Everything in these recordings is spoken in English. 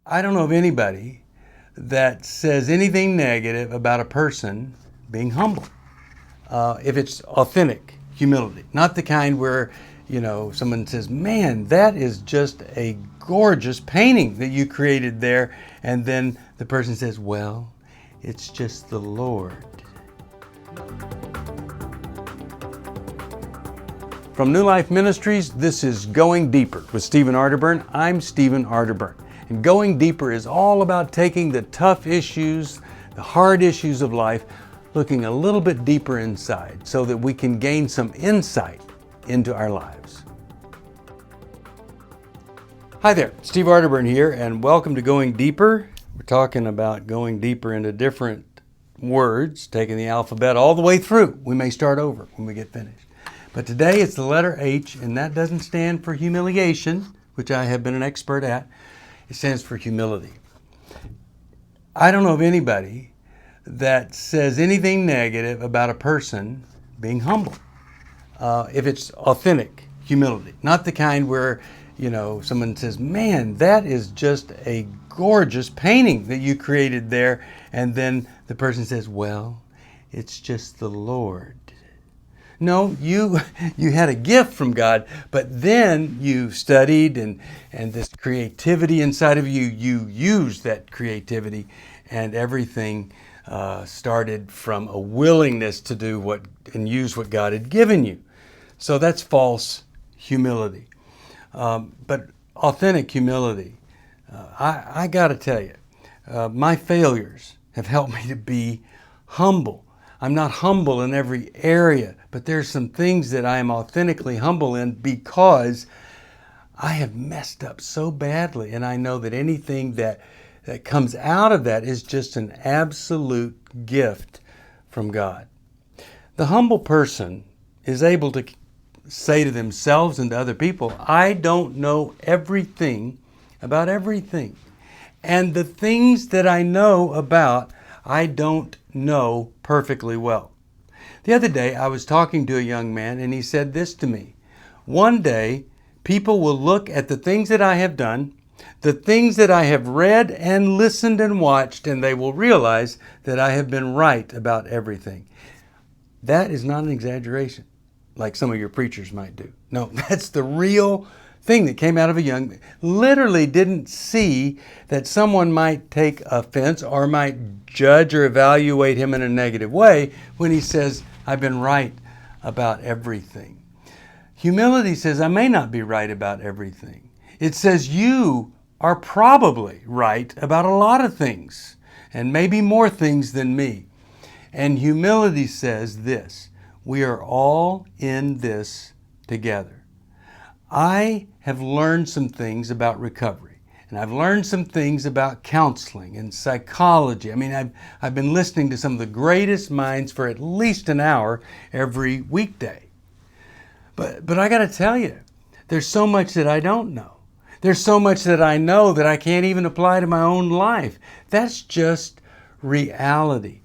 I don't know of anybody that says anything negative about a person being humble. If it's authentic humility, not the kind where, someone says, man, that is just a gorgeous painting that you created there. And then the person says, well, it's just the Lord. From New Life Ministries, this is Going Deeper with Stephen Arterburn. I'm Stephen Arterburn. And Going Deeper is all about taking the tough issues, the hard issues of life, looking a little bit deeper inside so that we can gain some insight into our lives. Hi there, Steve Arterburn here, and welcome to Going Deeper. We're talking about going deeper into different words, taking the alphabet all the way through. We may start over when we get finished. But today it's the letter H, and that doesn't stand for humiliation, which I have been an expert at. It stands for humility. I don't know of anybody that says anything negative about a person being humble. If it's authentic humility, not the kind where, someone says, man, that is just a gorgeous painting that you created there. And then the person says, well, it's just the Lord. No, you had a gift from God, but then you studied and this creativity inside of you used that creativity, and everything started from a willingness to do and use what God had given you. So that's false humility. But authentic humility, I got to tell you, my failures have helped me to be humble. I'm not humble in every area, but there's some things that I am authentically humble in because I have messed up so badly. And I know that anything that comes out of that is just an absolute gift from God. The humble person is able to say to themselves and to other people, I don't know everything about everything. And the things that I know about, I don't know perfectly well. The other day, I was talking to a young man, and he said this to me. One day, people will look at the things that I have done, the things that I have read and listened and watched, and they will realize that I have been right about everything. That is not an exaggeration, like some of your preachers might do. No, that's the real thing that came out of a young man. Literally didn't see that someone might take offense or might judge or evaluate him in a negative way when he says, I've been right about everything. Humility says, I may not be right about everything. It says you are probably right about a lot of things, and maybe more things than me. And humility says this, we are all in this together. I have learned some things about recovery, and I've learned some things about counseling and psychology. I mean, I've been listening to some of the greatest minds for at least an hour every weekday. But I got to tell you, there's so much that I don't know. There's so much that I know that I can't even apply to my own life. That's just reality.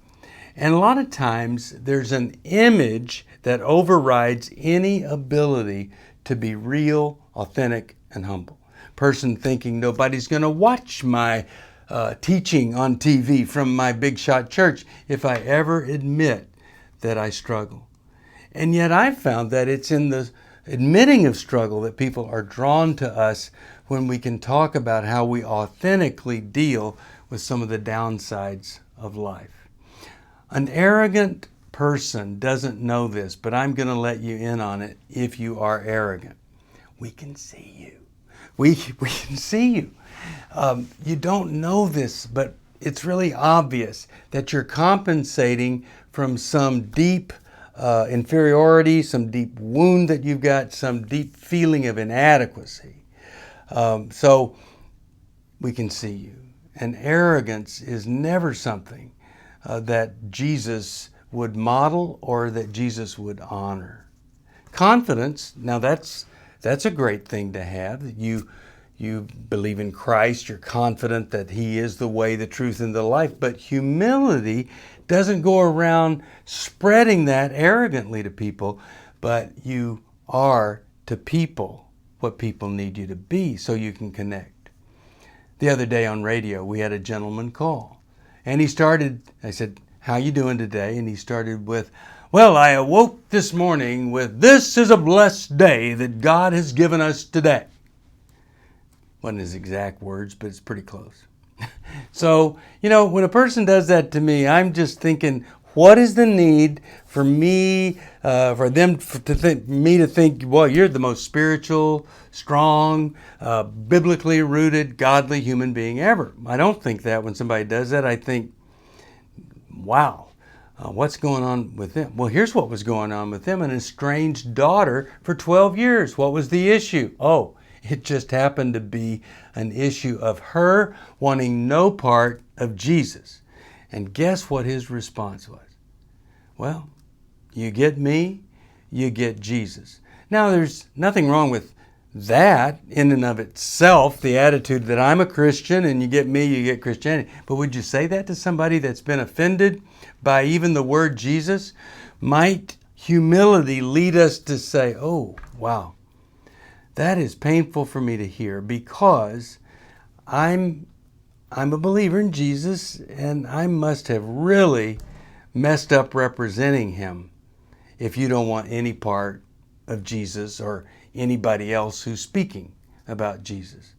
And a lot of times there's an image that overrides any ability to be real, authentic, and humble. Person thinking nobody's going to watch my teaching on TV from my big shot church if I ever admit that I struggle. And yet I've found that it's in the admitting of struggle that people are drawn to us when we can talk about how we authentically deal with some of the downsides of life. An arrogant person doesn't know this, but I'm going to let you in on it if you are arrogant. We can see you. We can see you. You don't know this, but it's really obvious that you're compensating from some deep inferiority, some deep wound that you've got, some deep feeling of inadequacy. So we can see you. And arrogance is never something that Jesus would model or that Jesus would honor. Confidence, now that's a great thing to have. You believe in Christ, you're confident that He is the way, the truth, and the life. But humility doesn't go around spreading that arrogantly to people, but you are to people what people need you to be so you can connect. The other day on radio, we had a gentleman call. And he started, I said, "How you doing today?" And he started with, "Well, I awoke this morning with, 'This is a blessed day that God has given us today.'" Wasn't his exact words, but it's pretty close. So, when a person does that to me, I'm just thinking, what is the need for me, for them to think, well, you're the most spiritual, strong, biblically rooted, godly human being ever. I don't think that when somebody does that. I think, wow, what's going on with them? Well, here's what was going on with them. An estranged daughter for 12 years. What was the issue? Oh, it just happened to be an issue of her wanting no part of Jesus. And guess what his response was? Well, you get me, you get Jesus. Now, there's nothing wrong with that in and of itself, the attitude that I'm a Christian and you get me, you get Christianity. But would you say that to somebody that's been offended by even the word Jesus? Might humility lead us to say, oh, wow, that is painful for me to hear, because I'm a believer in Jesus and I must have really messed up representing him if you don't want any part of Jesus or anybody else who's speaking about Jesus.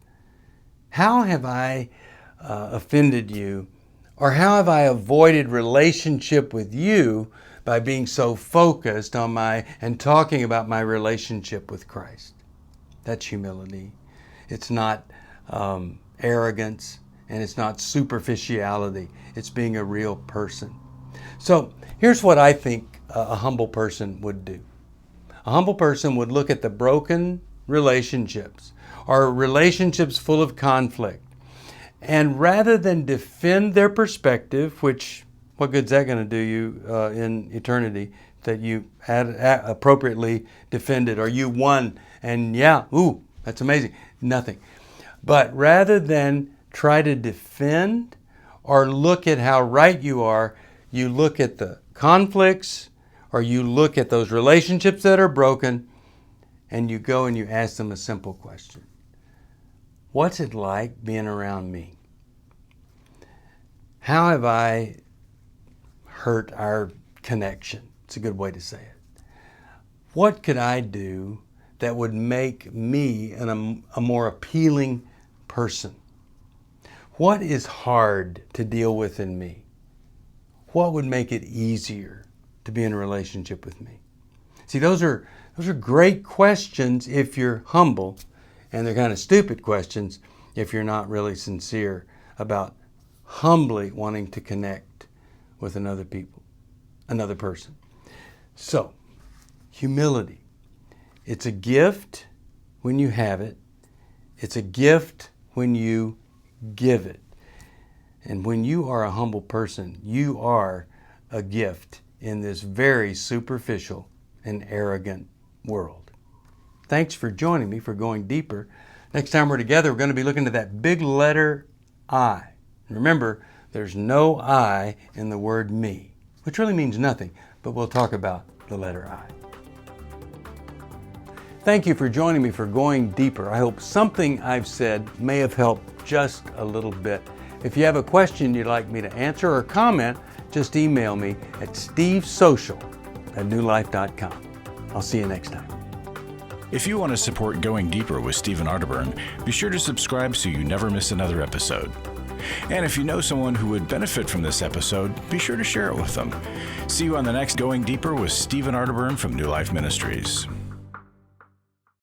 How have I offended you, or how have I avoided relationship with you by being so focused on and talking about my relationship with Christ? That's humility. It's not arrogance, and it's not superficiality. It's being a real person. So here's what I think a humble person would do. A humble person would look at the broken relationships or relationships full of conflict, and rather than defend their perspective, which, what good's that going to do you in eternity, that you had appropriately defended, or you won and that's amazing. Nothing. But rather than try to defend or look at how right you are, you look at the conflicts, or you look at those relationships that are broken, and you go and you ask them a simple question. What's it like being around me? How have I hurt our connection? It's a good way to say it. What could I do that would make me a more appealing person? What is hard to deal with in me? What would make it easier to be in a relationship with me? See, those are great questions if you're humble, and they're kind of stupid questions if you're not really sincere about humbly wanting to connect with another person. So, humility. It's a gift when you have it. It's a gift when you give it. And when you are a humble person, you are a gift in this very superficial and arrogant world. Thanks for joining me for Going Deeper. Next time we're together, we're going to be looking at that big letter I. Remember, there's no I in the word me, which really means nothing, but we'll talk about the letter I. Thank you for joining me for Going Deeper. I hope something I've said may have helped just a little bit. If you have a question you'd like me to answer or comment, just email me at stevesocial@newlife.com. I'll see you next time. If you want to support Going Deeper with Stephen Arterburn, be sure to subscribe so you never miss another episode. And if you know someone who would benefit from this episode, be sure to share it with them. See you on the next Going Deeper with Stephen Arterburn from New Life Ministries.